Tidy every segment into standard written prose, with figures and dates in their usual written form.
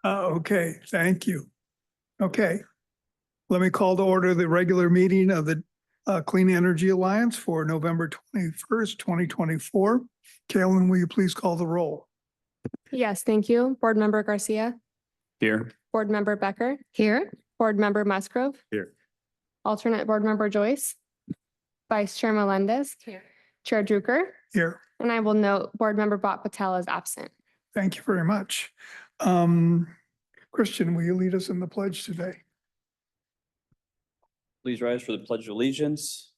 Okay, thank you. Okay. Let me call to order the regular meeting of the Clean Energy Alliance for November 21st, 2024. Kaylin, will you please call the roll? Yes, thank you. Board Member Garcia. Here. Board Member Becker. Here. Board Member Musgrove. Here. Alternate Board Member Joyce. Vice Chair Melendez. Here. Chair Drucker. Here. And I will note Board Member Bhat Patel is absent. Thank you very much. Christian, will you lead us in the pledge today? Please rise for the Pledge of Allegiance.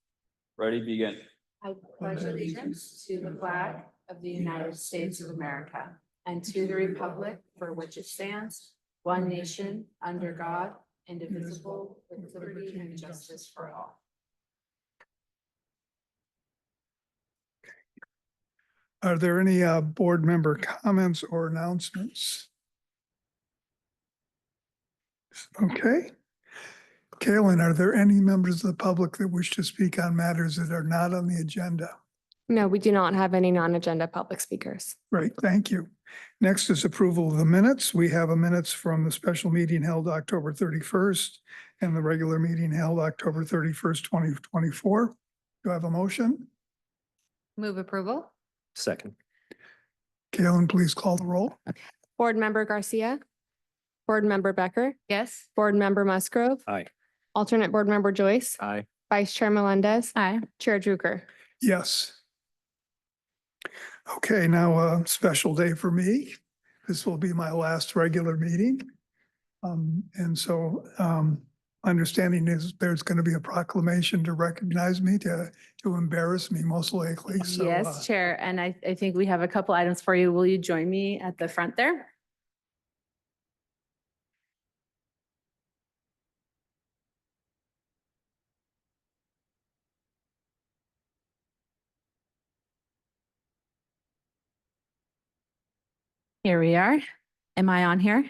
Ready, begin. I pledge allegiance to the flag of the United States of America and to the republic for which it stands, one nation, under God, indivisible, with liberty and justice for all. Are there any board member comments or announcements? Okay. Kaylin, are there any members of the public that wish to speak on matters that are not on the agenda? No, we do not have any non-agenda public speakers. Great, thank you. Next is approval of the minutes. We have a minutes from the special meeting held October 31st and the regular meeting held October 31st, 2024. Do I have a motion? Move approval. Second. Kaylin, please call the roll. Board Member Garcia. Board Member Becker. Yes. Board Member Musgrove. Aye. Alternate Board Member Joyce. Aye. Vice Chair Melendez. Aye. Chair Drucker. Yes. Okay, now a special day for me. This will be my last regular meeting. And so understanding is there's going to be a proclamation to recognize me, to embarrass me most likely. So, Yes, Chair, and I think we have a couple items for you. Will you join me at the front there? Here we are. Am I on here?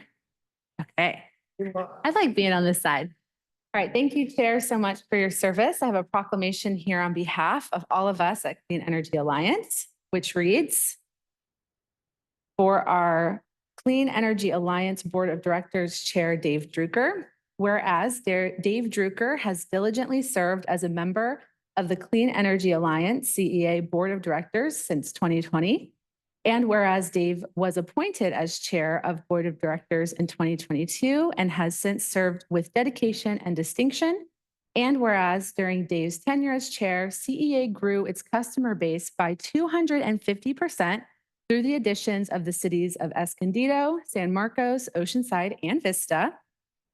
Okay. I like being on this side. All right, thank you, Chair, so much for your service. I have a proclamation here on behalf of all of us at Clean Energy Alliance, which reads, for our Clean Energy Alliance Board of Directors Chair Dave Drucker, whereas Dave Drucker has diligently served as a member of the Clean Energy Alliance CEA Board of Directors since 2020, and whereas Dave was appointed as chair of board of directors in 2022 and has since served with dedication and distinction. And whereas during Dave's tenure as chair, CEA grew its customer base by 250% through the additions of the cities of Escondido, San Marcos, Oceanside, and Vista.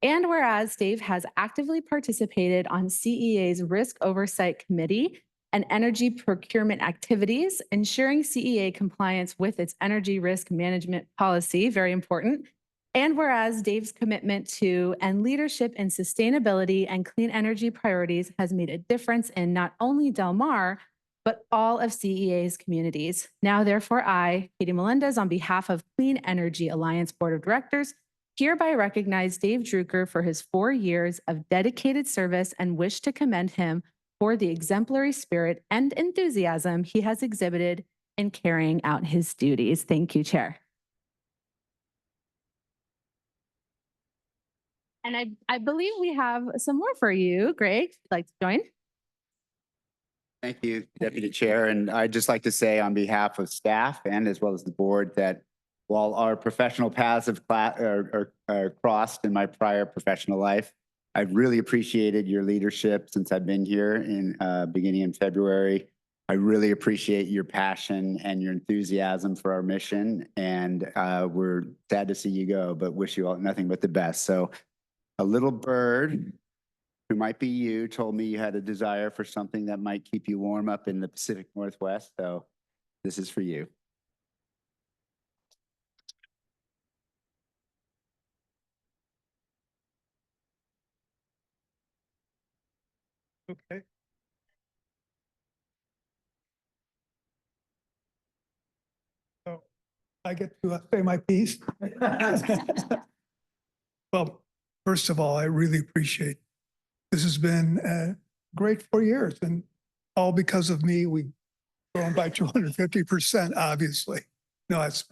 And whereas Dave has actively participated on CEA's Risk Oversight Committee and energy procurement activities, ensuring CEA compliance with its energy risk management policy, very important. And whereas Dave's commitment to and leadership in sustainability and clean energy priorities has made a difference in not only Del Mar, but all of CEA's communities. Now, therefore, I, Katie Melendez, on behalf of Clean Energy Alliance Board of Directors, hereby recognize Dave Drucker for his 4 years of dedicated service and wish to commend him for the exemplary spirit and enthusiasm he has exhibited in carrying out his duties. Thank you, Chair. And I believe we have some more for you, Greg, if you'd like to join. Thank you, Deputy Chair. And I'd just like to say on behalf of staff and as well as the board that while our professional paths have crossed in my prior professional life, I've really appreciated your leadership since I've been here in beginning in February. I really appreciate your passion and your enthusiasm for our mission. And we're sad to see you go, but wish you all nothing but the best. So a little bird who might be you told me you had a desire for something that might keep you warm up in the Pacific Northwest. So this is for you. Okay. So I get to say my piece. Well, first of all, I really appreciate this has been a great 4 years and all because of me. We've grown by 250%, obviously. No, it's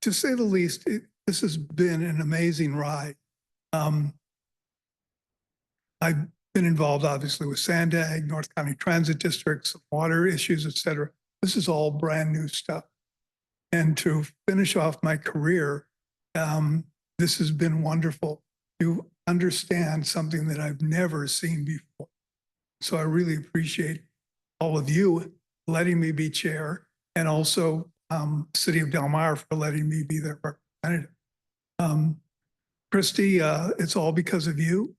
to say the least, this has been an amazing ride. I've been involved obviously with Sandag, North County Transit Districts, water issues, et cetera. This is all brand new stuff. And to finish off my career, this has been wonderful to understand something that I've never seen before. So I really appreciate all of you letting me be chair, and also City of Del Mar for letting me be their representative. Christy, it's all because of you.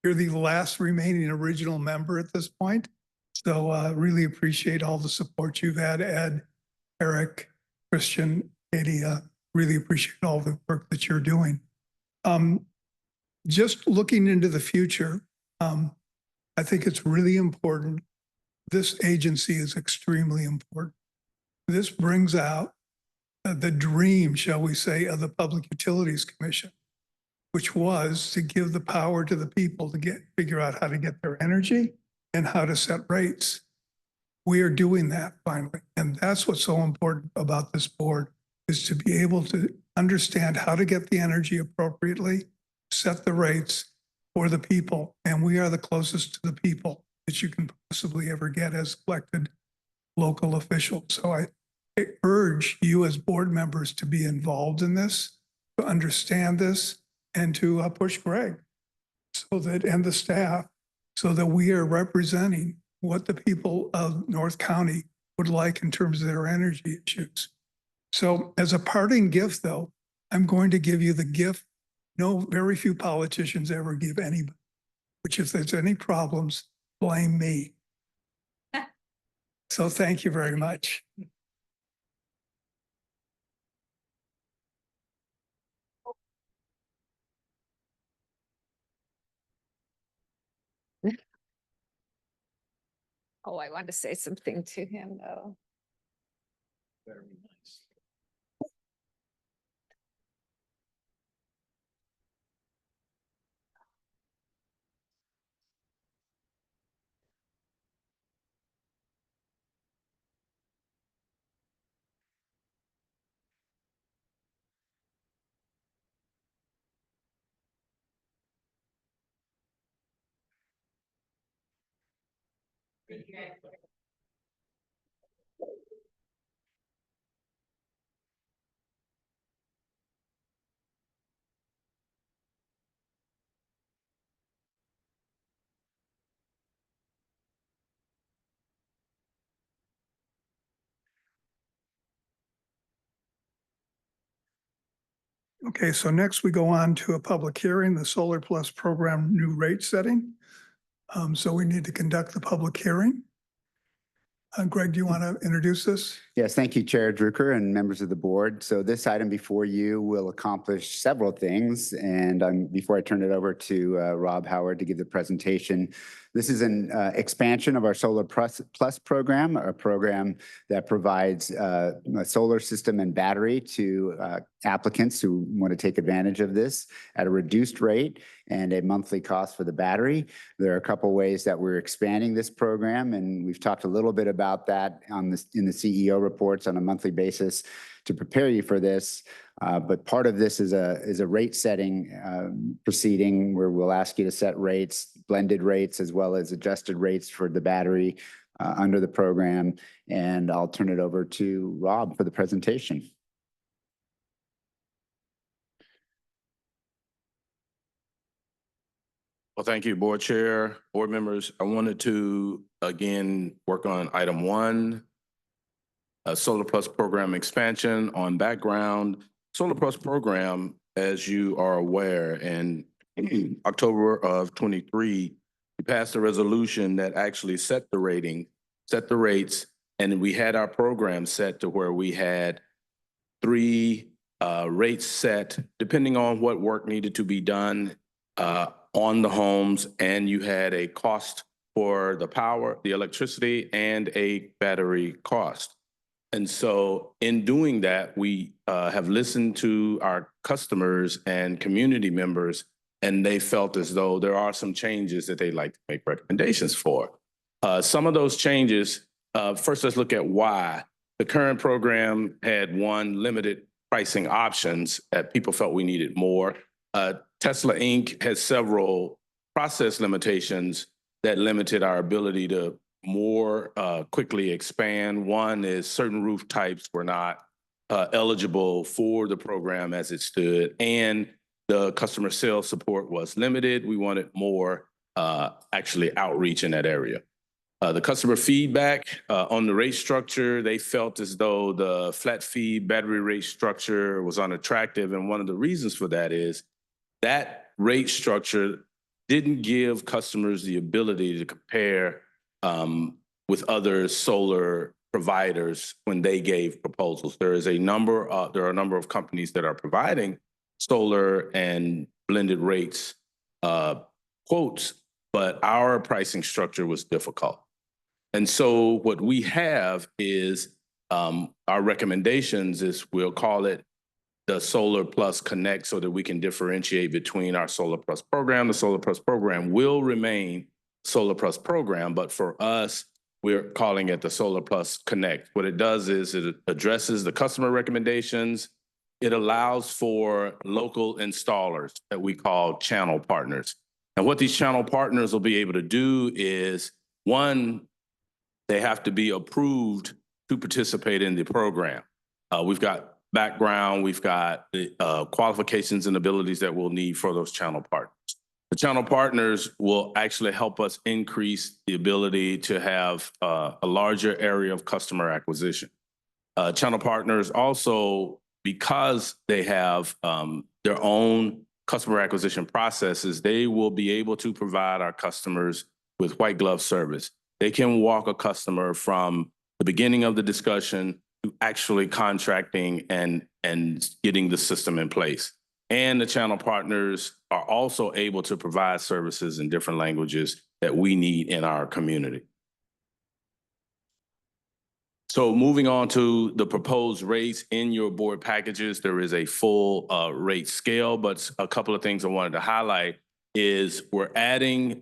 You're the last remaining original member at this point. So really appreciate all the support you've had, Ed, Eric, Christian, Katie. Really appreciate all the work that you're doing. Just looking into the future, I think it's really important. This agency is extremely important. This brings out the dream, shall we say, of the Public Utilities Commission, which was to give the power to the people to figure out how to get their energy and how to set rates. We are doing that finally. And that's what's so important about this board, is to be able to understand how to get the energy appropriately, set the rates for the people. And we are the closest to the people that you can possibly ever get as elected local officials. So I urge you as board members to be involved in this, to understand this, and to push Greg so that, and the staff, so that we are representing what the people of North County would like in terms of their energy issues. So as a parting gift, though, I'm going to give you the gift very few politicians ever give anybody, which if there's any problems, blame me. So thank you very much. Oh, I want to say something to him, though. Very nice. Okay, so next we go on to a public hearing, the Solar Plus program new rate setting. So we need to conduct the public hearing. Greg, do you want to introduce this? Yes, thank you, Chair Drucker and members of the board. So this item before you will accomplish several things. And before I turn it over to Rob Howard to give the presentation, this is an expansion of our Solar Plus program, a program that provides a solar system and battery to applicants who want to take advantage of this at a reduced rate and a monthly cost for the battery. There are a couple ways that we're expanding this program, and we've talked a little bit about that in the CEO reports on a monthly basis to prepare you for this. But part of this is a rate setting proceeding where we'll ask you to set rates, blended rates, as well as adjusted rates for the battery under the program. And I'll turn it over to Rob for the presentation. Well, thank you, board chair, board members. I wanted to, again, work on item 1, Solar Plus program expansion. On background, Solar Plus program, as you are aware, in October of 23, we passed a resolution that actually set the rates, and we had our program set to where we had 3 rates set, depending on what work needed to be done on the homes, and you had a cost for the power, the electricity, and a battery cost. And so in doing that, we have listened to our customers and community members, and they felt as though there are some changes that they'd like to make recommendations for. Some of those changes, first let's look at why. The current program had one limited pricing options that people felt we needed more. Tesla Inc. has several process limitations that limited our ability to more quickly expand. One is certain roof types were not eligible for the program as it stood, and the customer sales support was limited. We wanted more actually outreach in that area. The customer feedback on the rate structure, they felt as though the flat fee battery rate structure was unattractive. And one of the reasons for that is that rate structure didn't give customers the ability to compare with other solar providers when they gave proposals. There are a number of companies that are providing solar and blended rates quotes, but our pricing structure was difficult. And so what we have is our recommendations is we'll call it the Solar Plus Connect so that we can differentiate between our Solar Plus program. The Solar Plus program will remain Solar Plus program, but for us, we're calling it the Solar Plus Connect. What it does is it addresses the customer recommendations. It allows for local installers that we call channel partners. And what these channel partners will be able to do is, one, they have to be approved to participate in the program. We've got background, we've got the qualifications and abilities that we'll need for those channel partners. The channel partners will actually help us increase the ability to have a larger area of customer acquisition. Channel partners also, because they have their own customer acquisition processes, they will be able to provide our customers with white glove service. They can walk a customer from the beginning of the discussion to actually contracting and getting the system in place. And the channel partners are also able to provide services in different languages that we need in our community. So moving on to the proposed rates in your board packages, there is a full rate scale, but a couple of things I wanted to highlight is we're adding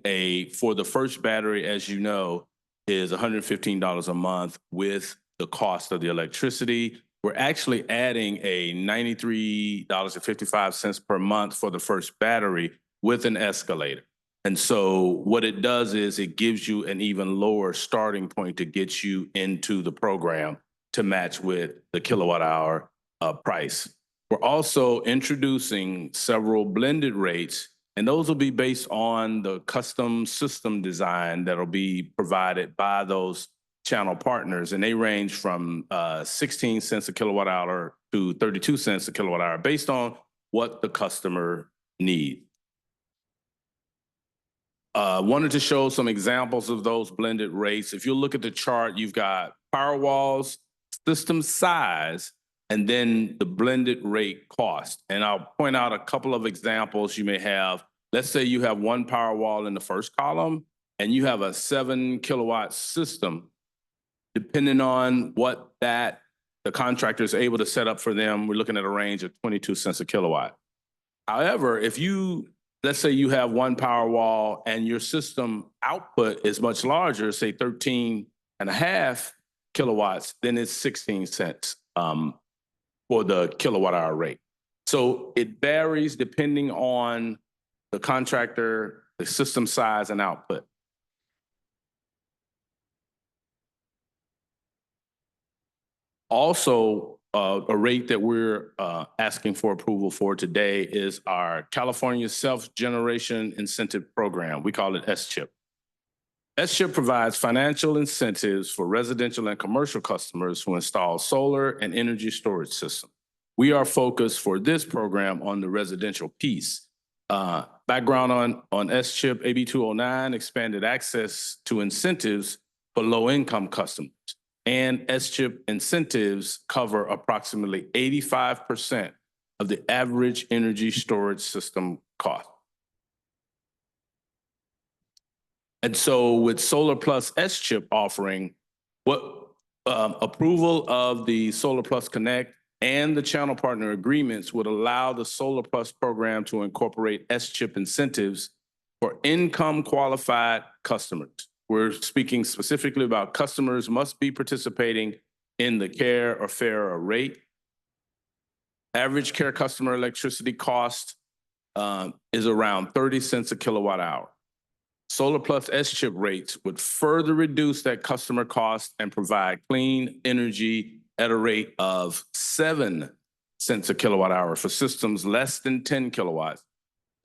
for the first battery, as you know, is $115 a month with the cost of the electricity. We're actually adding a $93.55 per month for the first battery with an escalator. And so what it does is it gives you an even lower starting point to get you into the program to match with the kilowatt hour price. We're also introducing several blended rates, and those will be based on the custom system design that'll be provided by those channel partners. And they range from 16 cents a kilowatt hour to 32 cents a kilowatt hour based on what the customer needs. Wanted to show some examples of those blended rates. If you look at the chart, you've got power walls, system size, and then the blended rate cost. And I'll point out a couple of examples you may have. Let's say you have one power wall in the first column and you have a 7 kilowatt system. Depending on what the contractor is able to set up for them, we're looking at a range of 22 cents a kilowatt. However, let's say you have one power wall and your system output is much larger, say 13.5 kilowatts, then it's 16 cents for the kilowatt hour rate. So it varies depending on the contractor, the system size, and output. Also, a rate that we're asking for approval for today is our California Self-Generation Incentive Program. We call it SCHIP. SCHIP provides financial incentives for residential and commercial customers who install solar and energy storage systems. We are focused for this program on the residential piece. Background on SCHIP, AB 209 expanded access to incentives for low-income customers. And SCHIP incentives cover approximately 85% of the average energy storage system cost. And so with Solar Plus SCHIP offering, approval of the Solar Plus Connect and the channel partner agreements would allow the Solar Plus program to incorporate SCHIP incentives for income qualified customers. We're speaking specifically about customers must be participating in the care or fairer rate. Average care customer electricity cost is around 30 cents a kilowatt hour. Solar Plus S-chip rates would further reduce that customer cost and provide clean energy at a rate of 7 cents a kilowatt hour for systems less than 10 kilowatts.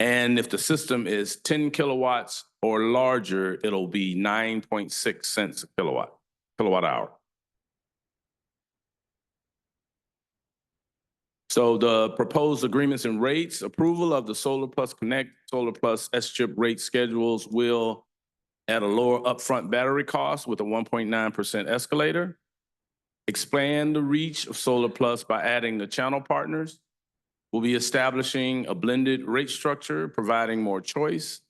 And if the system is 10 kilowatts or larger, it'll be 9.6 cents a kilowatt hour. So the proposed agreements and rates, approval of the Solar Plus Connect, Solar Plus S-chip rate schedules will at a lower upfront battery cost with a 1.9% escalator, expand the reach of Solar Plus by adding the channel partners. We'll be establishing a blended rate structure, providing more choice,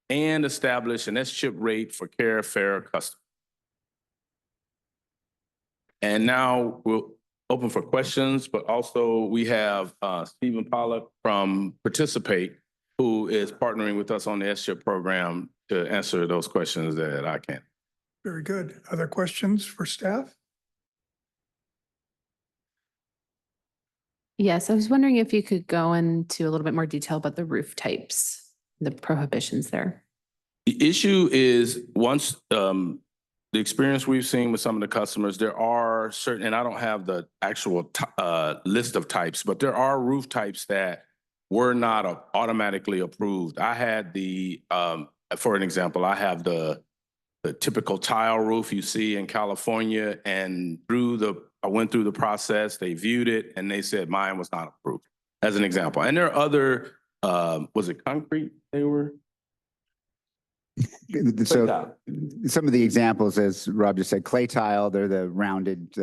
and establish an S-chip rate for care fair customers. And now we'll open for questions, but also we have Stephen Pollock from Participate, who is partnering with us on the S-chip program to answer those questions that I can't. Very good. Other questions for staff? Yes, I was wondering if you could go into a little bit more detail about the roof types, the prohibitions there. The issue is once the experience we've seen with some of the customers, there are certain, and I don't have the actual list of types, but there are roof types that were not automatically approved. I had for an example, I have the typical tile roof you see in California, and I went through the process, they viewed it, and they said mine was not approved, as an example. And there are other, was it concrete they were? So some of the examples, as Rob just said, clay tile, they're the rounded,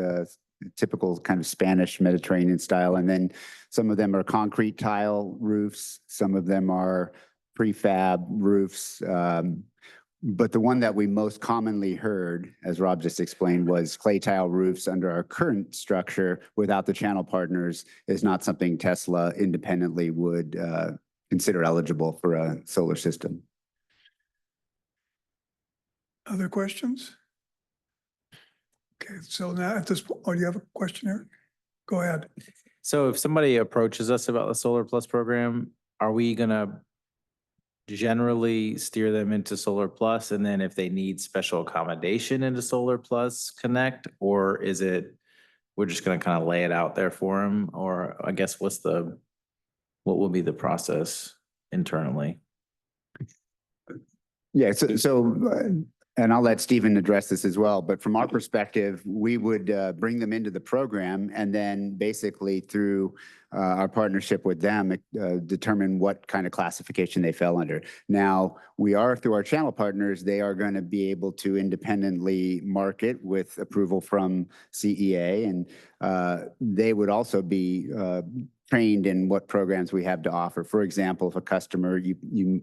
typical kind of Spanish Mediterranean style. And then some of them are concrete tile roofs. Some of them are prefab roofs. But the one that we most commonly heard, as Rob just explained, was clay tile roofs under our current structure without the channel partners is not something Tesla independently would consider eligible for a solar system. Other questions? Okay, so now at this point, oh, you have a question, Eric? Go ahead. So if somebody approaches us about the Solar Plus program, are we gonna generally steer them into Solar Plus? And then if they need special accommodation into Solar Plus Connect, or is it, we're just gonna kind of lay it out there for them? Or I guess what will be the process internally? Yeah, and I'll let Stephen address this as well, but from our perspective, we would bring them into the program and then basically through our partnership with them, determine what kind of classification they fell under. Now, we are through our channel partners, they are going to be able to independently market with approval from CEA, and they would also be trained in what programs we have to offer. For example, if a customer, you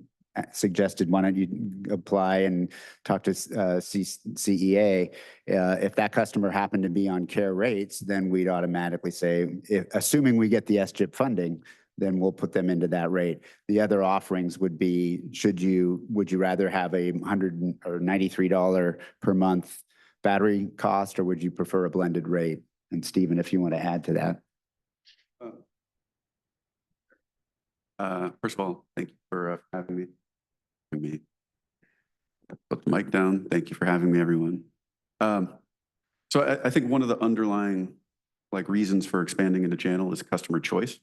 suggested, why don't you apply and talk to CEA? If that customer happened to be on care rates, then we'd automatically say, assuming we get the S-chip funding, then we'll put them into that rate. The other offerings would be, would you rather have a $100 or $93 per month battery cost, or would you prefer a blended rate? And Stephen, if you want to add to that. First of all, thank you for having me. Put the mic down. Thank you for having me, everyone. So I think one of the underlying reasons for expanding into channel is customer choice.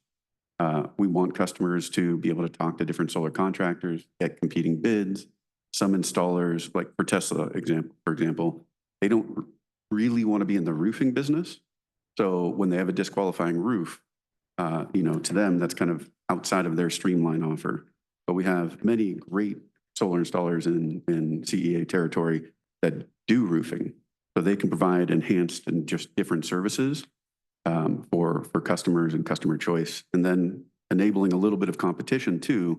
We want customers to be able to talk to different solar contractors, get competing bids. Some installers, like for Tesla, for example, they don't really want to be in the roofing business. So when they have a disqualifying roof, to them, that's kind of outside of their streamline offer. But we have many great solar installers in CEA territory that do roofing, so they can provide enhanced and just different services for customers and customer choice, and then enabling a little bit of competition too,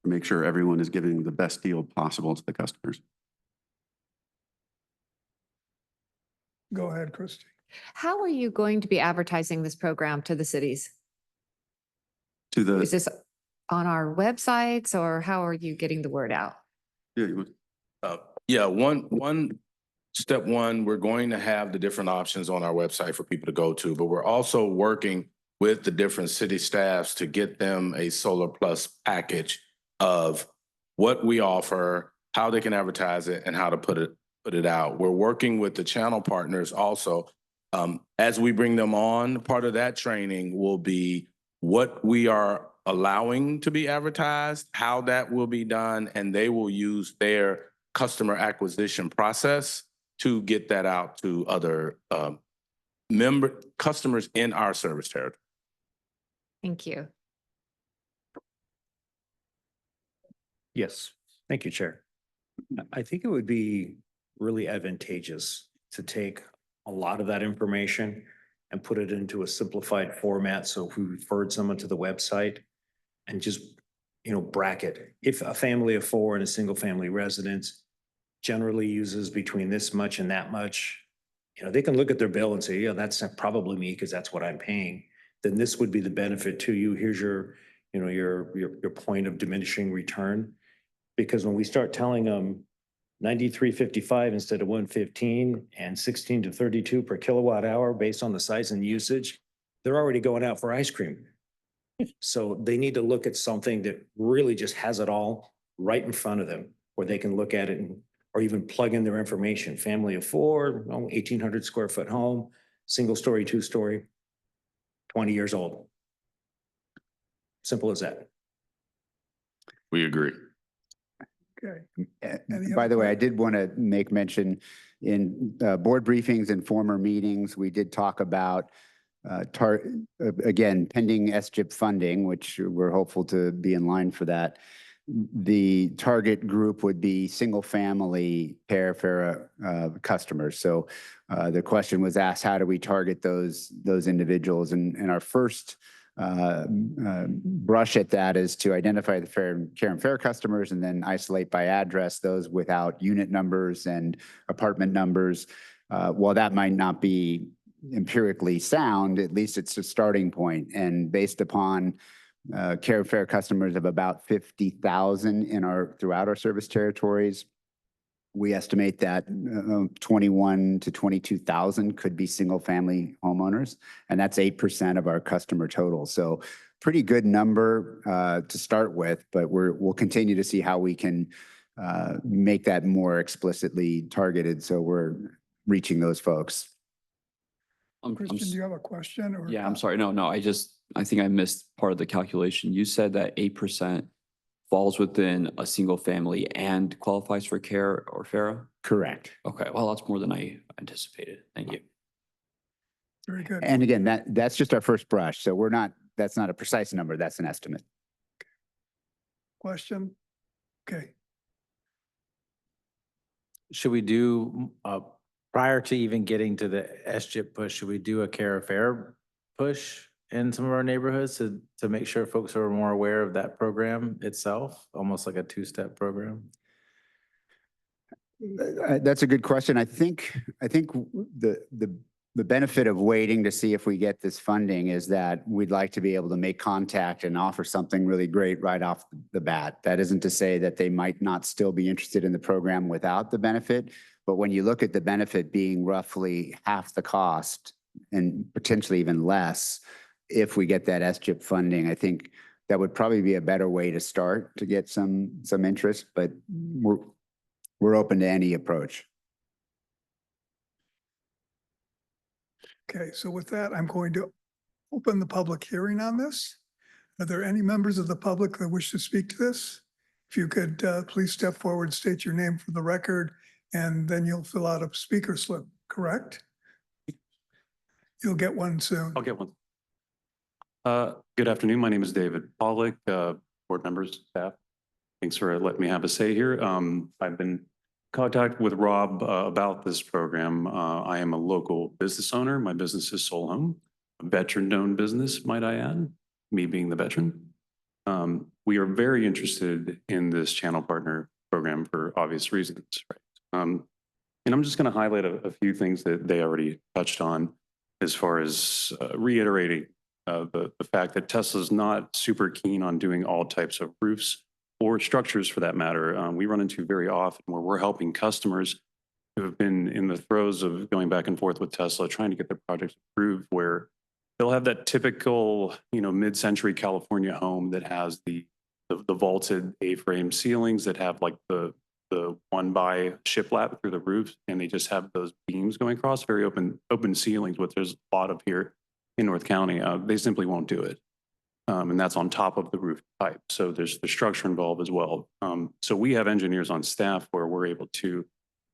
to make sure everyone is giving the best deal possible to the customers. Go ahead, Christy. How are you going to be advertising this program to the cities? Is this on our websites, or how are you getting the word out? Step one, we're going to have the different options on our website for people to go to, but we're also working with the different city staffs to get them a Solar Plus package of what we offer, how they can advertise it, and how to put it out. We're working with the channel partners also. As we bring them on, part of that training will be what we are allowing to be advertised, how that will be done, and they will use their customer acquisition process to get that out to other customers in our service territory. Thank you. Yes, thank you, Chair. I think it would be really advantageous to take a lot of that information and put it into a simplified format. So if we referred someone to the website and just, bracket, if a family of four in a single family residence generally uses between this much and that much, they can look at their bill and say, yeah, that's probably me because that's what I'm paying. Then this would be the benefit to you. Here's your point of diminishing return. Because when we start telling them 93.55 instead of 115 and 16 to 32 per kilowatt hour based on the size and usage, they're already going out for ice cream. So they need to look at something that really just has it all right in front of them where they can look at it or even plug in their information. Family of four, 1,800 square foot home, single story, 2-story, 20 years old. Simple as that. We agree. Okay. And by the way, I did want to make mention in board briefings and former meetings, we did talk about again, pending SGIP funding, which we're hopeful to be in line for that. The target group would be single family FARA customers. So the question was asked, how do we target those individuals? And our first brush at that is to identify the care and fair customers and then isolate by address those without unit numbers and apartment numbers. While that might not be empirically sound, at least it's a starting point. And based upon care and fair customers of about 50,000 throughout our service territories, we estimate that 21 to 22,000 could be single family homeowners, and that's 8% of our customer total. So pretty good number to start with, but we'll continue to see how we can make that more explicitly targeted so we're reaching those folks. Christian, do you have a question or? Yeah, I'm sorry. No, I think I missed part of the calculation. You said that 8% falls within a single family and qualifies for care or FARA? Correct. Okay, well, that's more than I anticipated. Thank you. Very good. And again, that's just our first brush. So that's not a precise number, that's an estimate. Question? Okay. Should we do, prior to even getting to the SGIP push, should we do a care or fair push in some of our neighborhoods to make sure folks are more aware of that program itself, almost like a two-step program? That's a good question. I think the benefit of waiting to see if we get this funding is that we'd like to be able to make contact and offer something really great right off the bat. That isn't to say that they might not still be interested in the program without the benefit, but when you look at the benefit being roughly half the cost and potentially even less, if we get that SGIP funding, I think that would probably be a better way to start to get some interest, but we're open to any approach. Okay, so with that, I'm going to open the public hearing on this. Are there any members of the public that wish to speak to this? If you could please step forward, state your name for the record, and then you'll fill out a speaker slip, correct? You'll get one soon. I'll get one. Good afternoon. My name is David Pollock, board members, staff. Thanks for letting me have a say here. I've been in contact with Rob about this program. I am a local business owner. My business is Soul Home, a veteran-owned business, might I add, me being the veteran. We are very interested in this channel partner program for obvious reasons, right? And I'm just going to highlight a few things that they already touched on as far as reiterating the fact that Tesla's not super keen on doing all types of roofs or structures for that matter. We run into very often where we're helping customers who have been in the throes of going back and forth with Tesla, trying to get their projects approved, where they'll have that typical, mid-century California home that has the vaulted A-frame ceilings that have like the one by shiplap through the roof, and they just have those beams going across, very open ceilings, which there's a lot of here in North County. They simply won't do it. And that's on top of the roof pipe. So there's the structure involved as well. So we have engineers on staff where we're able to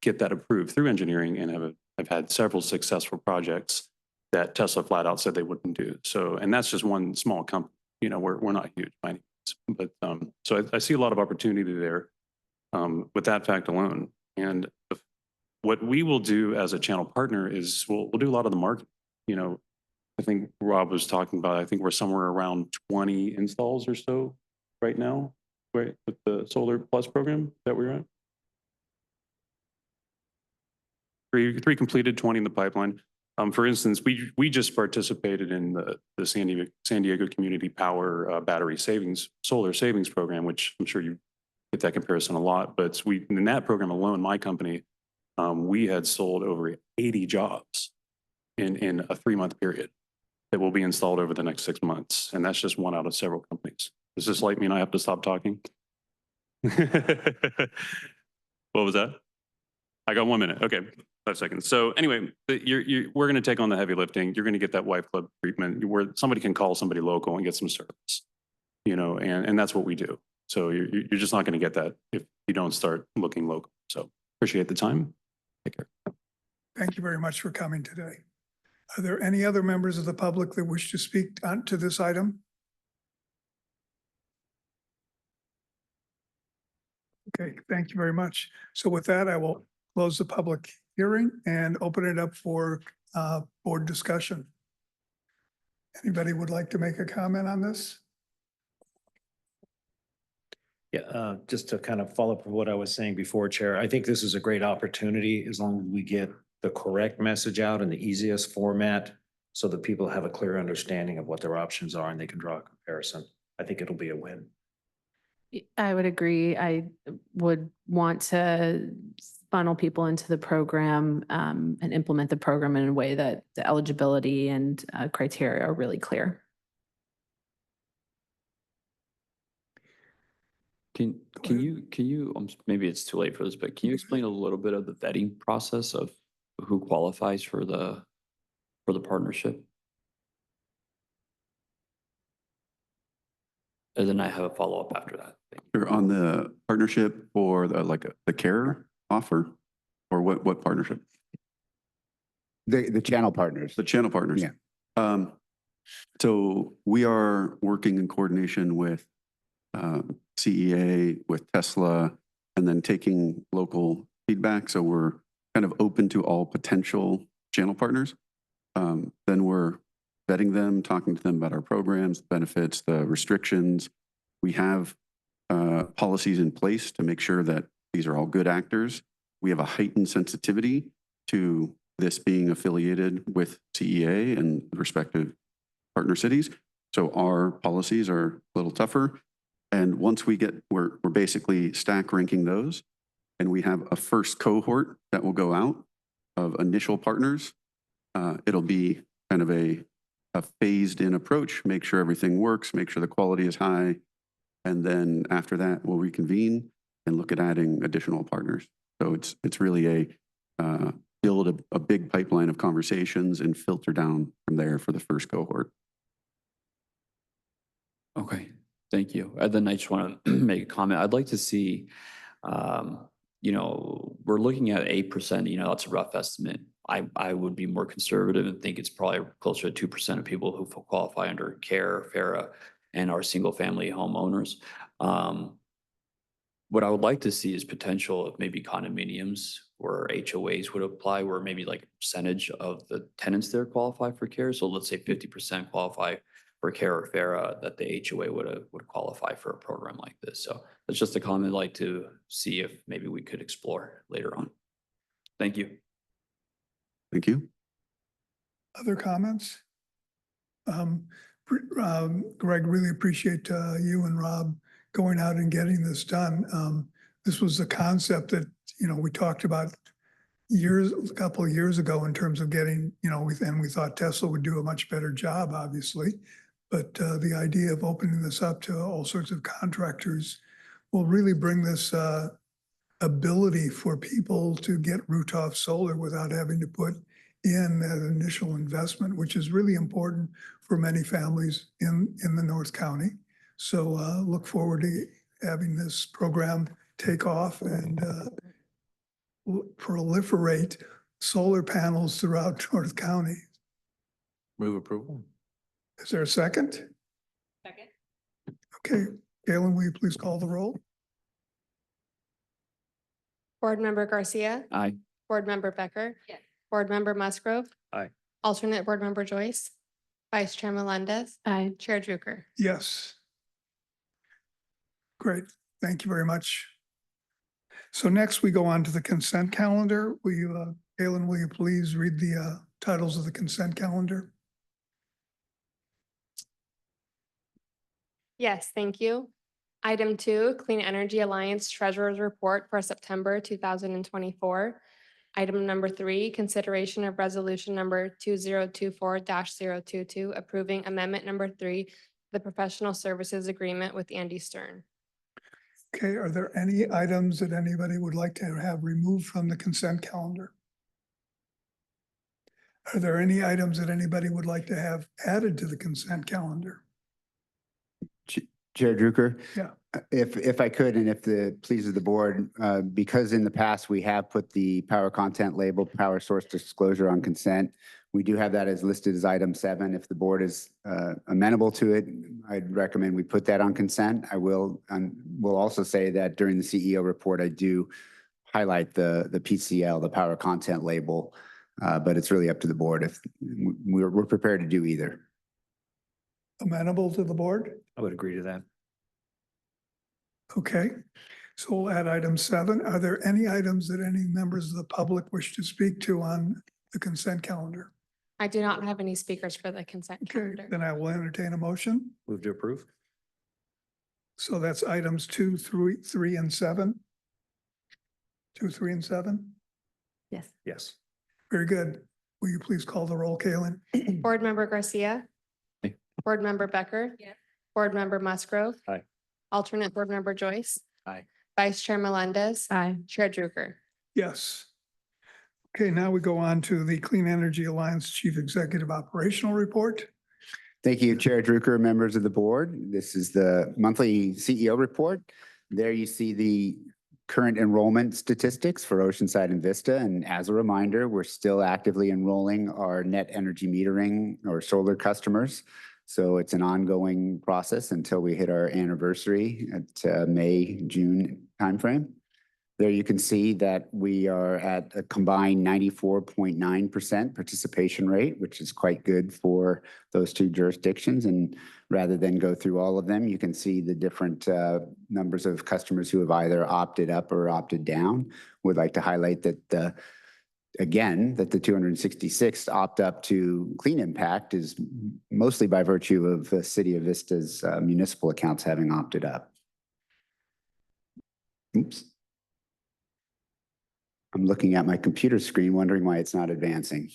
get that approved through engineering, and have had several successful projects that Tesla flat out said they wouldn't do. So, and that's just one small company. We're not huge by any means, but so I see a lot of opportunity there with that fact alone. And what we will do as a channel partner is we'll do a lot of the marketing. I think Rob was talking about, I think we're somewhere around 20 installs or so right now, right, with the Solar Plus program that we're at. Three completed, 20 in the pipeline. For instance, we just participated in the San Diego Community Power Battery Solar Savings Program, which I'm sure you get that comparison a lot. But in that program alone, my company, we had sold over 80 jobs in a 3-month period that will be installed over the next 6 months, and that's just one out of several companies. Does this like mean I have to stop talking? What was that? I got 1 minute. Okay, 5 seconds. So anyway, we're going to take on the heavy lifting. You're going to get that wife club treatment where somebody can call somebody local and get some service, and that's what we do. So you're just not going to get that if you don't start looking local. So appreciate the time. Take care. Thank you very much for coming today. Are there any other members of the public that wish to speak to this item? Okay, thank you very much. So with that, I will close the public hearing and open it up for board discussion. Anybody would like to make a comment on this? Yeah, just to kind of follow up with what I was saying before, Chair, I think this is a great opportunity as long as we get the correct message out in the easiest format so that people have a clear understanding of what their options are and they can draw a comparison. I think it'll be a win. I would agree. I would want to funnel people into the program and implement the program in a way that the eligibility and criteria are really clear. Can you, maybe it's too late for this, but can you explain a little bit of the vetting process of who qualifies for the partnership? And then I have a follow-up after that. You're on the partnership for the care offer, or what partnership? The channel partners. The channel partners. Yeah. So we are working in coordination with CEA, with Tesla, and then taking local feedback. So we're kind of open to all potential channel partners. Then we're vetting them, talking to them about our programs, benefits, the restrictions. We have policies in place to make sure that these are all good actors. We have a heightened sensitivity to this being affiliated with CEA and respective partner cities. So our policies are a little tougher. And once we're basically stack ranking those, and we have a first cohort that will go out of initial partners. It'll be kind of a phased in approach, make sure everything works, make sure the quality is high. And then after that, we'll reconvene and look at adding additional partners. So it's really build a big pipeline of conversations and filter down from there for the first cohort. Okay, thank you. And then I just want to make a comment. I'd like to see, we're looking at 8%, that's a rough estimate. I would be more conservative and think it's probably closer to 2% of people who qualify under CARE, FARA, and are single family homeowners. What I would like to see is potential of maybe condominiums or HOAs would apply, where maybe like a percentage of the tenants there qualify for CARE. So let's say 50% qualify for CARE or FARA, that the HOA would qualify for a program like this. So that's just a comment I'd like to see if maybe we could explore later on. Thank you. Thank you. Other comments? Greg, really appreciate you and Rob going out and getting this done. This was the concept that, we talked about a couple of years ago in terms of getting, we thought Tesla would do a much better job, obviously. But the idea of opening this up to all sorts of contractors will really bring this ability for people to get rooftop solar without having to put in that initial investment, which is really important for many families in the North County. So look forward to having this program take off and proliferate solar panels throughout North County. Move approval. Is there a second? Second. Okay, Galen, will you please call the roll? Board Member Garcia. Aye. Board Member Becker. Yes. Board Member Musgrove. Aye. Alternate Board Member Joyce. Vice Chair Melendez. Aye. Chair Druker. Yes. Great, thank you very much. So next we go on to the consent calendar. Will you, Galen, will you please read the titles of the consent calendar? Yes, thank you. Item 2, Clean Energy Alliance Treasurer's Report for September 2024. Item number 3, consideration of resolution number 2024-022, approving amendment number 3, the professional services agreement with Andy Stern. Okay, are there any items that anybody would like to have removed from the consent calendar? Are there any items that anybody would like to have added to the consent calendar? Chair Druker? Yeah. If I could, and if it pleases the board, because in the past we have put the power content label, power source disclosure on consent, we do have that as listed as item 7. If the board is amenable to it, I'd recommend we put that on consent. I will also say that during the CEO report, I do highlight the PCL, the power content label, but it's really up to the board if we're prepared to do either. Amenable to the board? I would agree to that. Okay, so we'll add item 7. Are there any items that any members of the public wish to speak to on the consent calendar? I do not have any speakers for the consent Okay, calendar. then I will entertain a motion. Move to approve. So that's items 2, 3, and 7. 2, 3, and 7. Yes. Yes. Very good. Will you please call the roll, Kaylin? Board Member Garcia. Aye. Board Member Becker. Yes. Board Member Musgrove. Aye. Alternate Board Member Joyce. Aye. Vice Chair Melendez. Aye. Chair Druker. Yes. Okay, now we go on to the Clean Energy Alliance Chief Executive Operational Report. Thank you, Chair Druker, members of the board. This is the monthly CEO report. There you see the current enrollment statistics for Oceanside and Vista. And as a reminder, we're still actively enrolling our net energy metering or solar customers. So it's an ongoing process until we hit our anniversary at May, June timeframe. There you can see that we are at a combined 94.9% participation rate, which is quite good for those two jurisdictions. And rather than go through all of them, you can see the different numbers of customers who have either opted up or opted down. Would like to highlight that again, that the 266 opt up to Clean Impact is mostly by virtue of the City of Vista's municipal accounts having opted up. Oops. I'm looking at my computer screen, wondering why it's not advancing.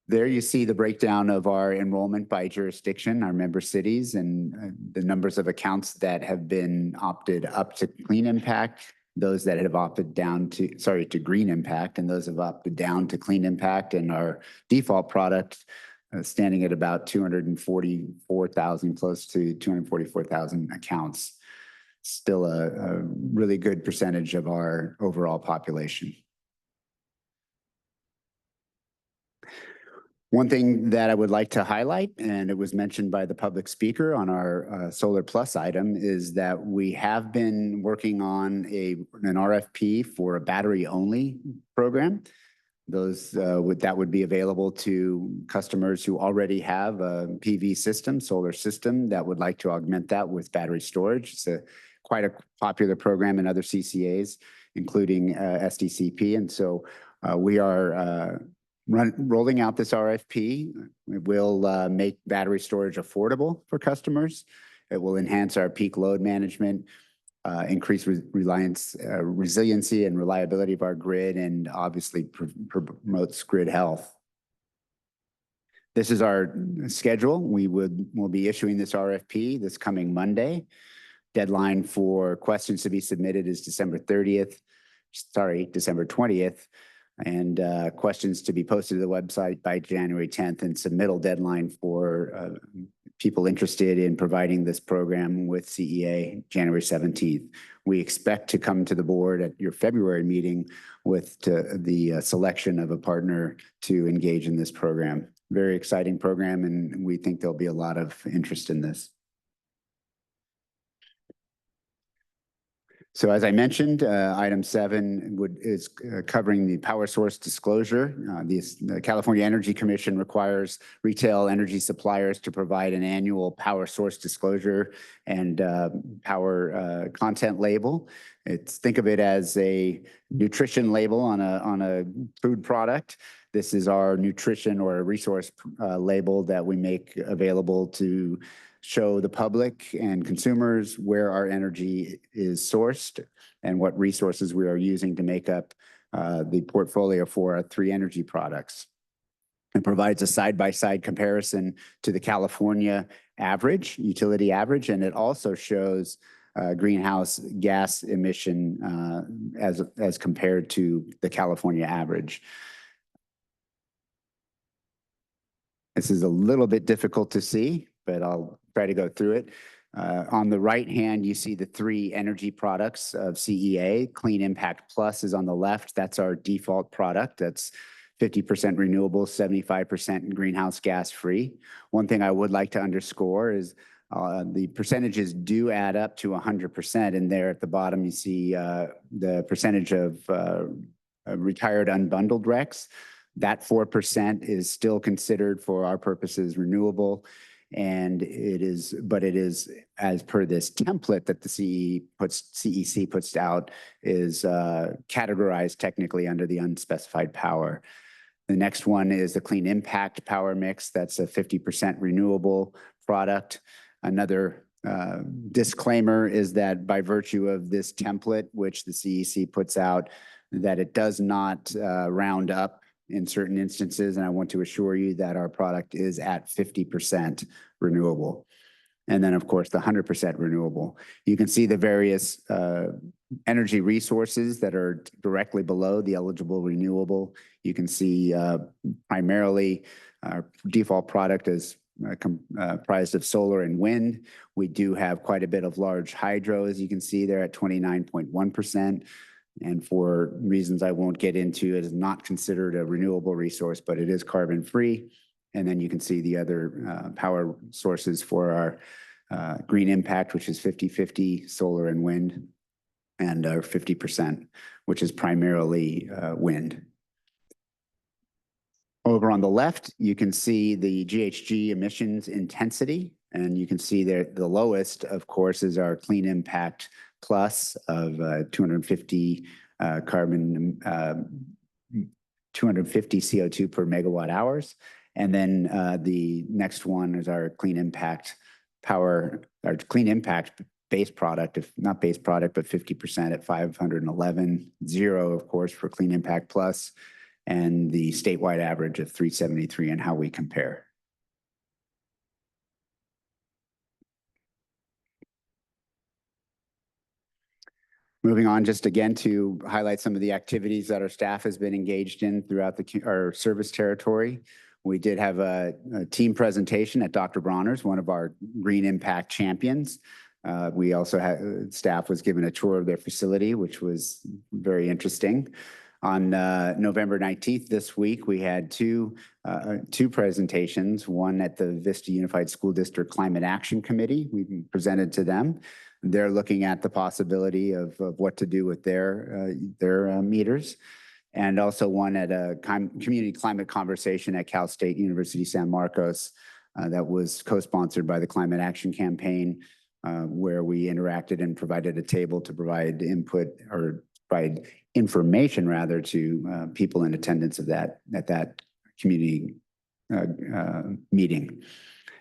There you see the breakdown of our enrollment by jurisdiction, our member cities, and the numbers of accounts that have been opted up to Clean Impact, those that have opted down to, to Green Impact, and those have opted down to Clean Impact, and our default product standing at about 244,000, close to 244,000 accounts. Still a really good percentage of our overall population. One thing that I would like to highlight, and it was mentioned by the public speaker on our Solar Plus item, is that we have been working on an RFP for a battery-only program. Those that would be available to customers who already have a PV system, solar system, that would like to augment that with battery storage. It's quite a popular program in other CCAs, including SDCP. And so we are rolling out this RFP. It will make battery storage affordable for customers. It will enhance our peak load management. increase resiliency and reliability of our grid, and obviously promotes grid health. This is our schedule. We'll be issuing this RFP this coming Monday. Deadline for questions to be submitted is December 20th. And questions to be posted to the website by January 10th, and submittal deadline for people interested in providing this program with CEA, January 17th. We expect to come to the board at your February meeting with the selection of a partner to engage in this program. Very exciting program, and we think there'll be a lot of interest in this. So as I mentioned, item 7 is covering the power source disclosure. The California Energy Commission requires retail energy suppliers to provide an annual power source disclosure and power content label. Think of it as a nutrition label on a food product. This is our nutrition or a resource label that we make available to show the public and consumers where our energy is sourced and what resources we are using to make up the portfolio for our 3 energy products. It provides a side-by-side comparison to the California average, utility average, and it also shows greenhouse gas emission as compared to the California average. This is a little bit difficult to see, but I'll try to go through it. On the right hand, you see the 3 energy products of CEA. Clean Impact Plus is on the left. That's our default product. That's 50% renewable, 75% greenhouse gas free. One thing I would like to underscore is the percentages do add up to 100%. And there at the bottom, you see the percentage of retired unbundled RECs. That 4% is still considered for our purposes renewable. And it is as per this template that the CEC puts out, is categorized technically under the unspecified power. The next one is the Clean Impact Power Mix. That's a 50% renewable product. Another disclaimer is that by virtue of this template, which the CEC puts out, that it does not round up in certain instances, and I want to assure you that our product is at 50% renewable. And then, of course, the 100% renewable. You can see the various energy resources that are directly below the eligible renewable. You can see primarily our default product is comprised of solar and wind. We do have quite a bit of large hydro, as you can see there at 29.1%. And for reasons I won't get into, it is not considered a renewable resource, but it is carbon free. And then you can see the other power sources for our Green Impact, which is 50-50 solar and wind, and our 50%, which is primarily wind. Over on the left, you can see the GHG emissions intensity, and you can see that the lowest, of course, is our Clean Impact Plus of 250 250 CO2 per megawatt hours. And then the next one is our Clean Impact Power, our Clean Impact base product, if not base product, but 50% at 511, 0, of course, for Clean Impact Plus, and the statewide average of 373 and how we compare. Moving on, just again to highlight some of the activities that our staff has been engaged in throughout our service territory. We did have a team presentation at Dr. Bronner's, one of our Green Impact champions. We also had, staff was given a tour of their facility, which was very interesting. On November 19th this week, we had two presentations, one at the Vista Unified School District Climate Action Committee. We presented to them. They're looking at the possibility of what to do with their meters. And also one at a community climate conversation at Cal State University San Marcos that was co-sponsored by the Climate Action Campaign, where we interacted and provided a table to provide input or provide information rather to people in attendance of that at that community meeting.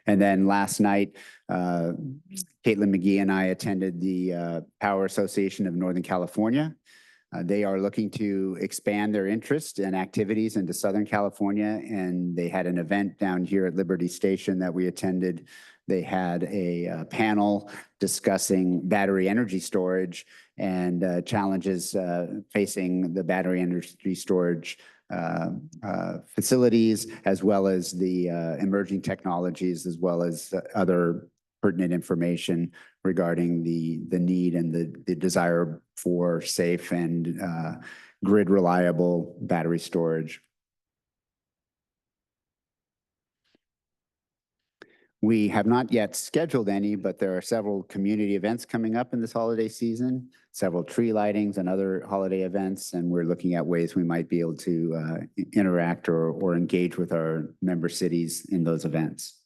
And then last night, Caitlin McGee and I attended the Power Association of Northern California. They are looking to expand their interest and activities into Southern California, and they had an event down here at Liberty Station that we attended. They had a panel discussing battery energy storage and challenges facing the battery energy storage facilities, as well as the emerging technologies, as well as other pertinent information regarding the need and the desire for safe and grid reliable battery storage. We have not yet scheduled any, but there are several community events coming up in this holiday season, several tree lightings and other holiday events, and we're looking at ways we might be able to interact or engage with our member cities in those events.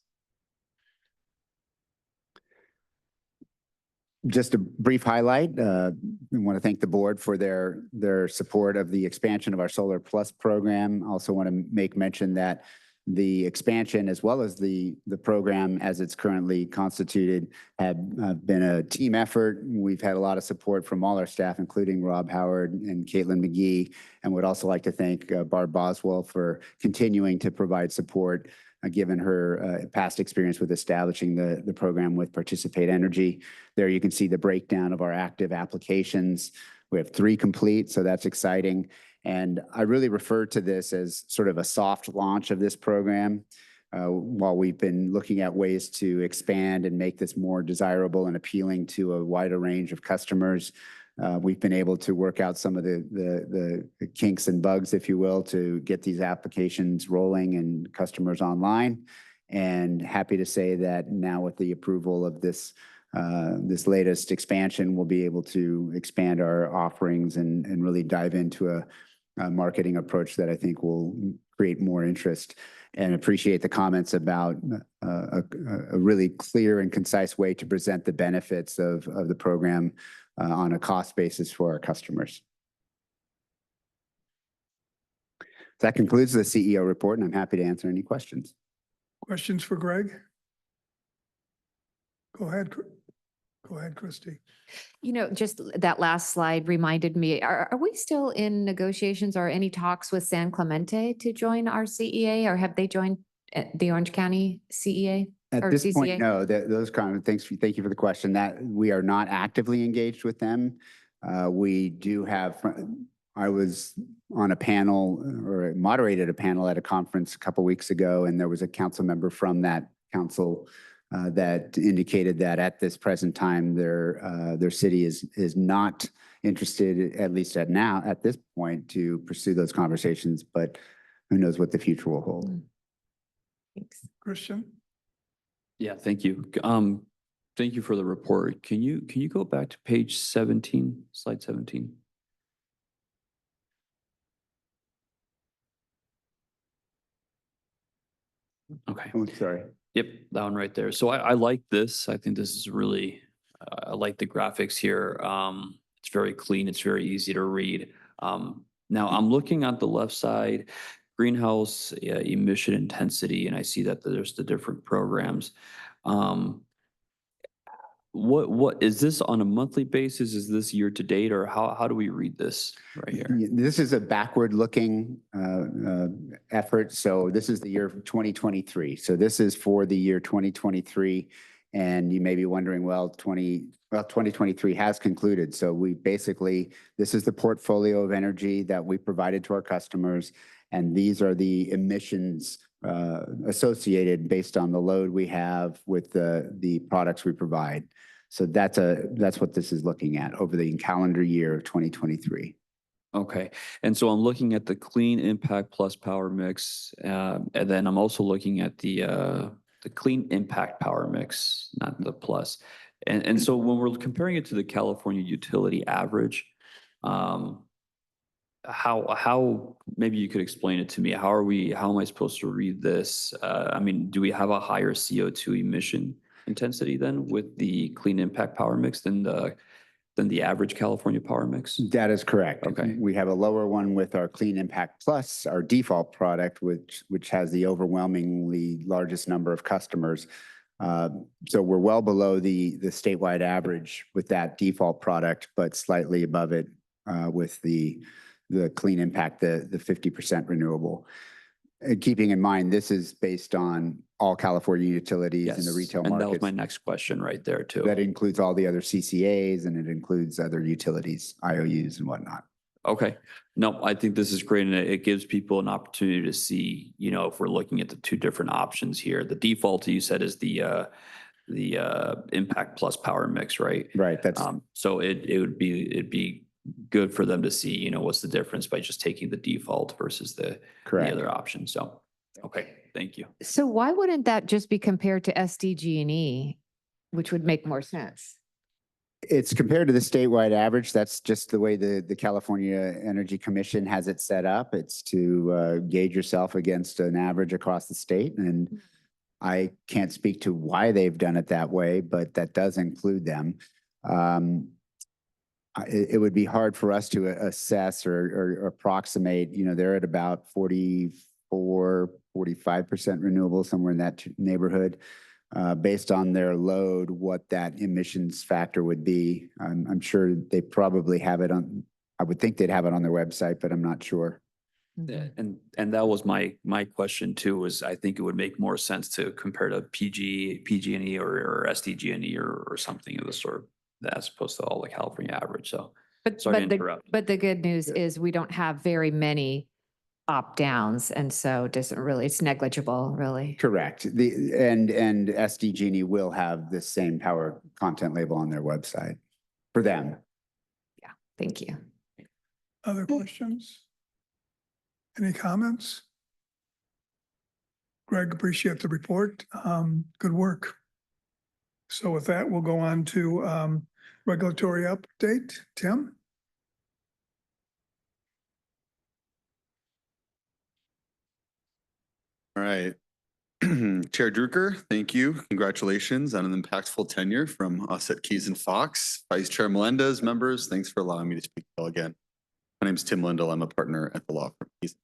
Just a brief highlight. I want to thank the board for their support of the expansion of our Solar Plus program. Also want to make mention that the expansion, as well as the program as it's currently constituted, have been a team effort. We've had a lot of support from all our staff, including Rob Howard and Caitlin McGee, and would also like to thank Barb Boswell for continuing to provide support given her past experience with establishing the program with Participate Energy. There you can see the breakdown of our active applications. We have 3 complete, so that's exciting. And I really refer to this as sort of a soft launch of this program. While we've been looking at ways to expand and make this more desirable and appealing to a wider range of customers, we've been able to work out some of the kinks and bugs, if you will, to get these applications rolling and customers online. And happy to say that now with the approval of this latest expansion, we'll be able to expand our offerings and really dive into a marketing approach that I think will create more interest, and appreciate the comments about a really clear and concise way to present the benefits of the program on a cost basis for our customers. That concludes the CEO report, and I'm happy to answer any questions. Questions for Greg? Go ahead, Christy. You know, just that last slide reminded me, are we still in negotiations or any talks with San Clemente to join our CEA, or have they joined the Orange County CEA? At this point, no. Those comments. Thank you for the question. That we are not actively engaged with them. We do have. I was on a panel or moderated a panel at a conference a couple weeks ago, and there was a council member from that council that indicated that at this present time, their city is not interested, at least at this point, to pursue those conversations. But who knows what the future will hold. Thanks. Christian? Yeah, thank you. Thank you for the report. Can you go back to page 17, slide 17? Okay. Oh, sorry. Yep, that one right there. So I like this. I think this is really, I like the graphics here. It's very clean. It's very easy to read. Now I'm looking at the left side, greenhouse emission intensity, and I see that there's the different programs. What is this on a monthly basis? Is this year to date, or how do we read this right here? This is a backward-looking effort. So this is the year 2023. So this is for the year 2023, and you may be wondering, well, 2023 has concluded. So we basically, this is the portfolio of energy that we provided to our customers, and these are the emissions associated based on the load we have with the products we provide. So that's what this is looking at over the calendar year of 2023. Okay, and so I'm looking at the clean impact plus power mix, and then I'm also looking at the clean impact power mix, not the plus. And so when we're comparing it to the California utility average, how maybe you could explain it to me. How am I supposed to read this? I mean, do we have a higher CO2 emission intensity then with the clean impact power mix than the than the average California power mix? That is correct. Okay. We have a lower one with our Clean Impact Plus, our default product, which has the overwhelmingly largest number of customers. So we're well below the statewide average with that default product, but slightly above it with the Clean Impact, the 50% renewable. Keeping in mind, this is based on all California utilities in the Yes, retail and that was markets. my next question right there too. That includes all the other CCAs and it includes other utilities, IOUs and whatnot. Okay, no, I think this is great and it gives people an opportunity to see, you know, if we're looking at the two different options here. The default you said is the Impact Plus power mix, right? Right, that's So it'd be good for them to see, you know, what's the difference by just taking the default versus the correct. other option. So, okay, thank you. So why wouldn't that just be compared to SDG&E, which would make more sense? It's compared to the statewide average. That's just the way the California Energy Commission has it set up. It's to gauge yourself against an average across the state. And I can't speak to why they've done it that way, but that does include them. It would be hard for us to assess or approximate, you know, they're at about 44, 45% renewable, somewhere in that neighborhood. Based on their load, what that emissions factor would be. I'm sure they probably have it on, I would think they'd have it on their website, but I'm not sure. And that was my question too, was I think it would make more sense to compare to PG&E or SDG&E or something of the sort as opposed to all the California average. So sorry to interrupt. But the good news is we don't have very many opt-downs, and so it doesn't really, it's negligible, really. Correct. And SDG&E will have the same power content label on their website for them. Yeah, thank you. Other questions? Any comments? Greg, appreciate the report. Good work. So with that, we'll go on to regulatory update. Tim? All right. Chair Drucker, thank you. Congratulations on an impactful tenure from us at Keys and Fox. Vice Chair Melendez, members, thanks for allowing me to speak to you all again. My name is Tim Lindell. I'm a partner at the law firm Keys.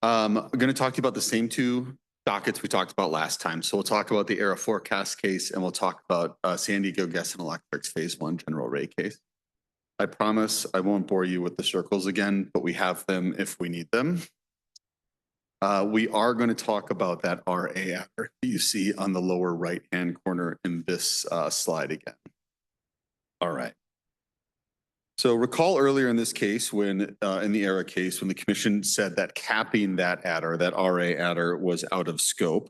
I'm going to talk to you about the same two dockets we talked about last time. So we'll talk about the Era Forecast case and we'll talk about San Diego Gas and Electric's Phase 1 general rate case. I promise I won't bore you with the circles again, but we have them if we need them. We are going to talk about that RA adder you see on the lower right-hand corner in this slide again. All right. So recall earlier in this case when, in the ERA case, when the commission said that capping that adder, that RA adder was out of scope.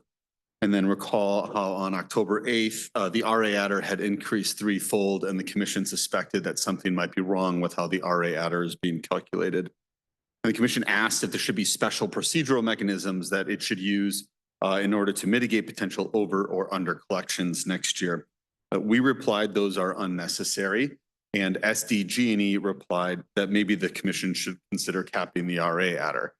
And then recall how on October 8th, the RA adder had increased threefold and the commission suspected that something might be wrong with how the RA adder is being calculated. And the commission asked if there should be special procedural mechanisms that it should use in order to mitigate potential over or under collections next year. We replied those are unnecessary. And SDG&E replied that maybe the commission should consider capping the RA adder.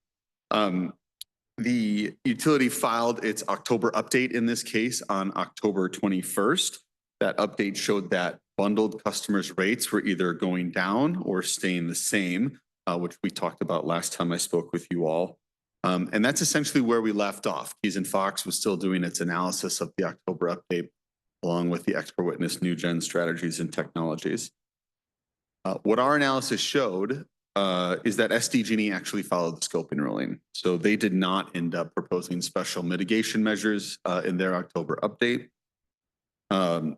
The utility filed its October update in this case on October 21st. That update showed that bundled customers' rates were either going down or staying the same, which we talked about last time I spoke with you all. And that's essentially where we left off. Keys and Fox was still doing its analysis of the October update, along with the expert witness New Gen Strategies and Technologies. What our analysis showed is that SDG&E actually followed the scoping ruling. So they did not end up proposing special mitigation measures in their October update.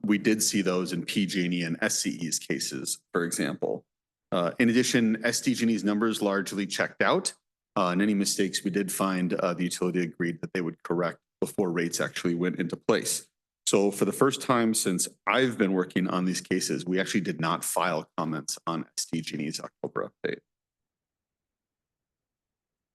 We did see those in PG&E and SCE's cases, for example. In addition, SDG&E's numbers largely checked out, and any mistakes we did find, the utility agreed that they would correct before rates actually went into place. So for the first time since I've been working on these cases, we actually did not file comments on SDG&E's October update.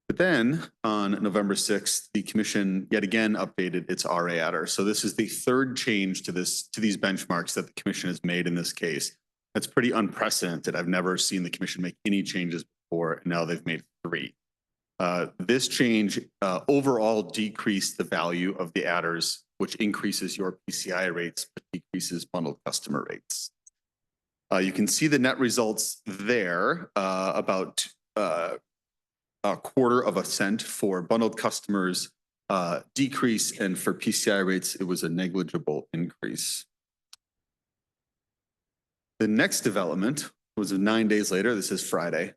But then on November 6th, the commission yet again updated its RA adder. So this is the third change to these benchmarks that the commission has made in this case. That's pretty unprecedented. I've never seen the commission make any changes before, and now they've made 3. This change overall decreased the value of the adders, which increases your PCI rates, but decreases bundled customer rates. You can see the net results there, about a 1/4 cent for bundled customers decrease, and for PCI rates, it was a negligible increase. The next development was 9 days later. This is Friday.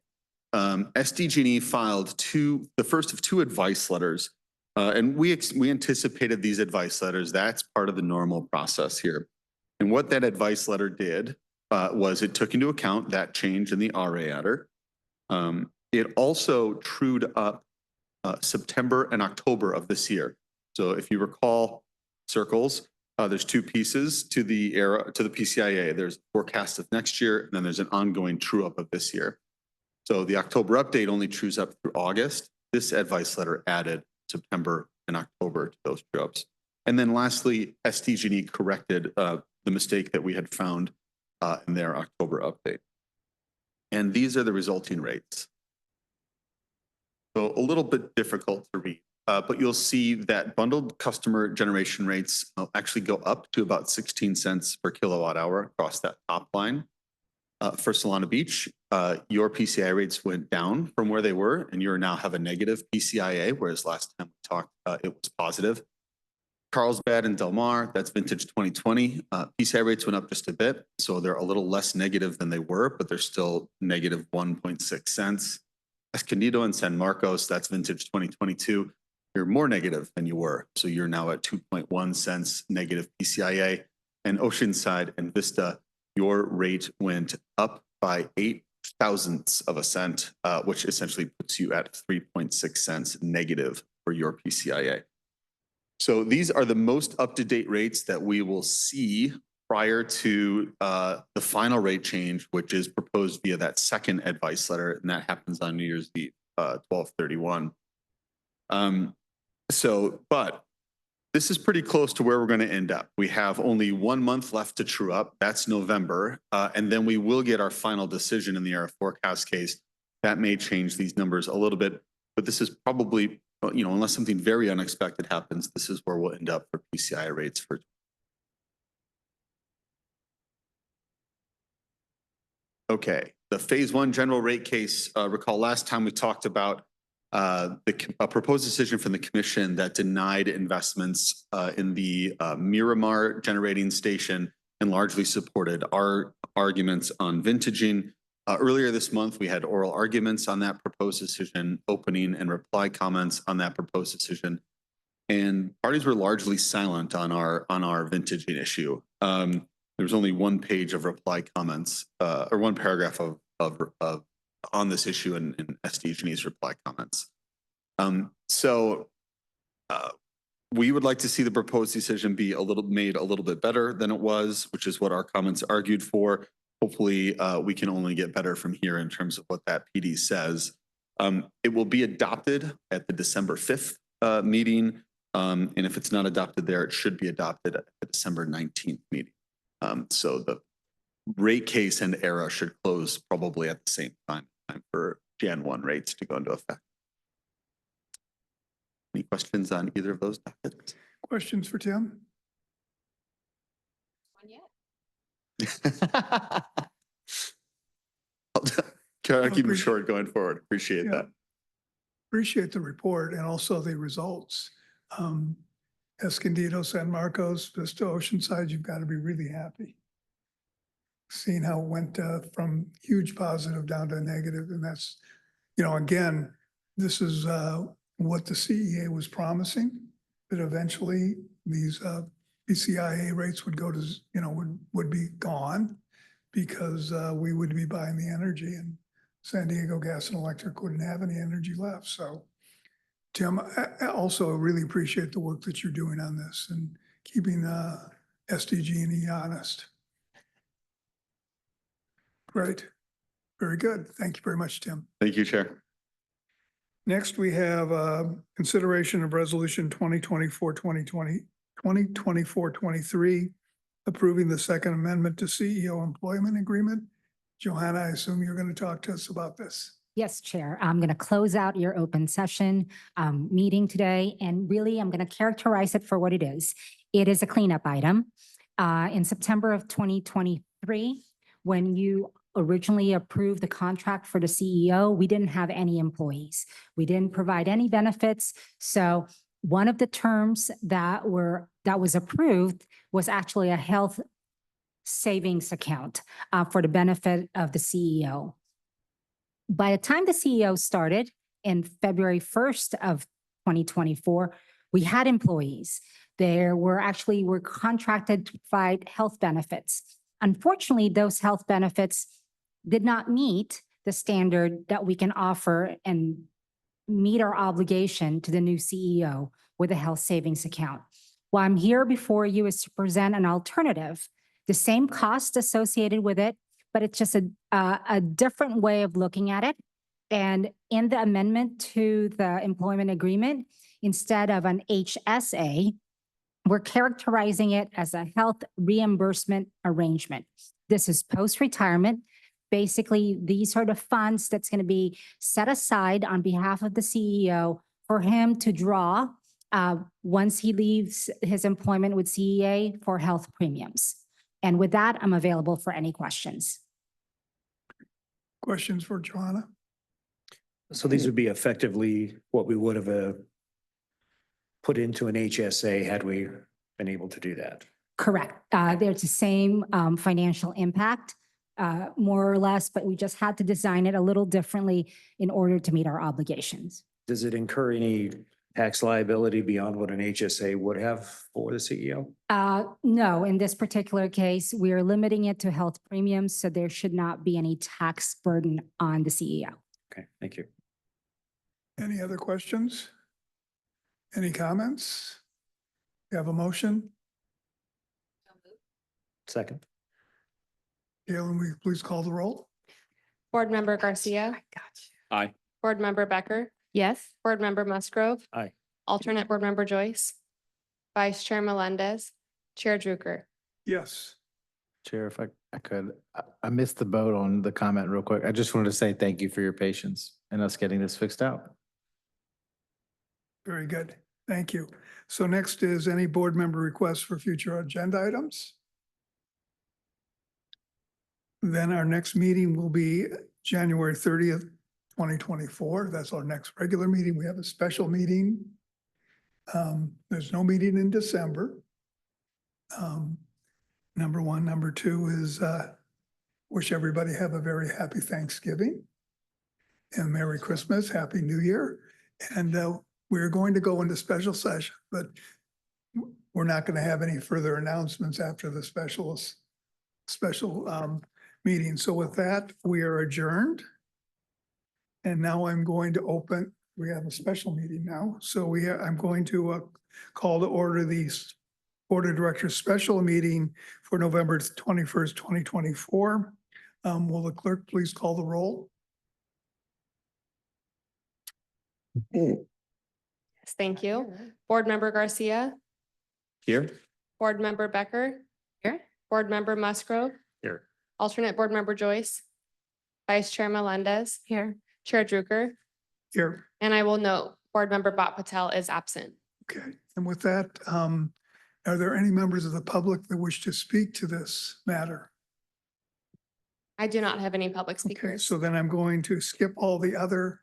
SDG&E filed the first of 2 advice letters, and we anticipated these advice letters. That's part of the normal process here. And what that advice letter did was it took into account that change in the RA adder. It also trued up September and October of this year. So if you recall circles, there's 2 pieces to the PCIA. There's forecast of next year, and then there's an ongoing true up of this year. So the October update only trues up through August. This advice letter added September and October to those true ups. And then lastly, SDG&E corrected the mistake that we had found in their October update. And these are the resulting rates. So a little bit difficult to read, but you'll see that bundled customer generation rates actually go up to about 16 cents per kilowatt hour across that top line. For Solana Beach, your PCI rates went down from where they were, and you now have a negative PCIA, whereas last time we talked, it was positive. Carlsbad and Del Mar, that's vintage 2020. PCI rates went up just a bit, so they're a little less negative than they were, but they're still negative 1.6 cents. Escondido and San Marcos, that's vintage 2022. You're more negative than you were, so you're now at 2.1 cents negative PCIA. And Oceanside and Vista, your rate went up by 0.08 cents, which essentially puts you at 3.6 cents negative for your PCIA. So these are the most up-to-date rates that we will see prior to the final rate change, which is proposed via that second advice letter, and that happens on New Year's Eve, 12/31. But this is pretty close to where we're going to end up. We have only 1 month left to true up. That's November. And then we will get our final decision in the error forecast case. That may change these numbers a little bit, but this is probably, unless something very unexpected happens, this is where we'll end up for PCI rates for. Okay, the phase 1 general rate case, recall last time we talked about a proposed decision from the commission that denied investments in the Miramar generating station and largely supported our arguments on vintaging. Earlier this month, we had oral arguments on that proposed decision, opening and reply comments on that proposed decision, and parties were largely silent on our vintaging issue. There was only 1 page of reply comments, or 1 paragraph of on this issue in SDG&E's reply comments. We would like to see the proposed decision be made a little bit better than it was, which is what our comments argued for. Hopefully, we can only get better from here in terms of what that PD says. It will be adopted at the December 5th meeting, and if it's not adopted there, it should be adopted at the December 19th meeting. So the rate case and ERA should close probably at the same time for Jan 1 rates to go into effect. Any questions on either of those dockets? Questions for Tim? I'll keep it short going forward. Appreciate that. Appreciate the report and also the results. Escondido, San Marcos, Vista, Oceanside, you've got to be really happy. Seeing how it went from huge positive down to negative, and that's, again, this is what the CEA was promising, that eventually these PCIA rates would go to, would be gone because we would be buying the energy, and San Diego Gas and Electric wouldn't have any energy left. So Tim, I also really appreciate the work that you're doing on this and keeping SDG&E honest. Great. Very good. Thank you very much, Tim. Thank you, Chair. Next, we have consideration of resolution 2024-23, approving the Second Amendment to CEO Employment Agreement. Johanna, I assume you're going to talk to us about this. Yes, Chair. I'm going to close out your open session meeting today, and really I'm going to characterize it for what it is. It is a cleanup item. In September of 2023, when you originally approved the contract for the CEO, we didn't have any employees. We didn't provide any benefits. So one of the terms that was approved was actually a health savings account for the benefit of the CEO. By the time the CEO started in February 1st of 2024, we had employees. Were contracted to provide health benefits. Unfortunately, those health benefits did not meet the standard that we can offer and meet our obligation to the new CEO with a health savings account. Why I'm here before you is to present an alternative, the same cost associated with it, but it's just a different way of looking at it. And in the amendment to the employment agreement, instead of an HSA, we're characterizing it as a health reimbursement arrangement. This is post-retirement. Basically, these are the funds that's going to be set aside on behalf of the CEO for him to draw once he leaves his employment with CEA for health premiums. And with that, I'm available for any questions. Questions for Joanna? So these would be effectively what we would have put into an HSA had we been able to do that. Correct. There's the same financial impact, more or less, but we just had to design it a little differently in order to meet our obligations. Does it incur any tax liability beyond what an HSA would have for the CEO? No, in this particular case, we are limiting it to health premiums, so there should not be any tax burden on the CEO. Okay, thank you. Any other questions? Any comments? You have a motion? Second. Galen, will you please call the roll? Board Member Garcia. Aye. Board Member Becker. Yes. Board Member Musgrove. Aye. Alternate Board Member Joyce. Vice Chair Melendez. Chair Drucker. Yes. Chair, if I could, I missed the boat on the comment real quick. I just wanted to say thank you for your patience and us getting this fixed out. Very good. Thank you. So next is any board member requests for future agenda items. Then our next meeting will be January 30th, 2024. That's our next regular meeting. We have a special meeting. There's no meeting in December. Number one. Number two is wish everybody have a very happy Thanksgiving and Merry Christmas, Happy New Year. And we're going to go into special session, but we're not going to have any further announcements after the special meeting. So with that, we are adjourned. And now I'm going to open, we have a special meeting now. So I'm going to call to order the Board of Directors special meeting for November 21st, 2024. Will the clerk please call the roll? Yes, thank you. Board Member Garcia. Here. Board Member Becker. Here. Board Member Musgrove. Here. Alternate Board Member Joyce. Vice Chair Melendez. Here. Chair Drucker. Here. And I will note Board Member Bhat Patel is absent. Okay. And with that, are there any members of the public that wish to speak to this matter? I do not have any public Okay, speakers. so then I'm going to skip all the other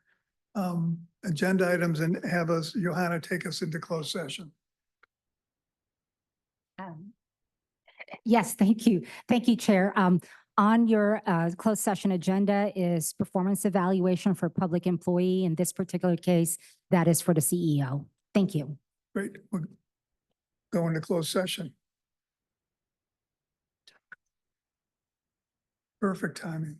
agenda items and have Johanna take us into closed session. Yes, thank you. Thank you, Chair. On your closed session agenda is performance evaluation for public employee. In this particular case, that is for the CEO. Thank you. Great. We'll go into closed session. Perfect timing.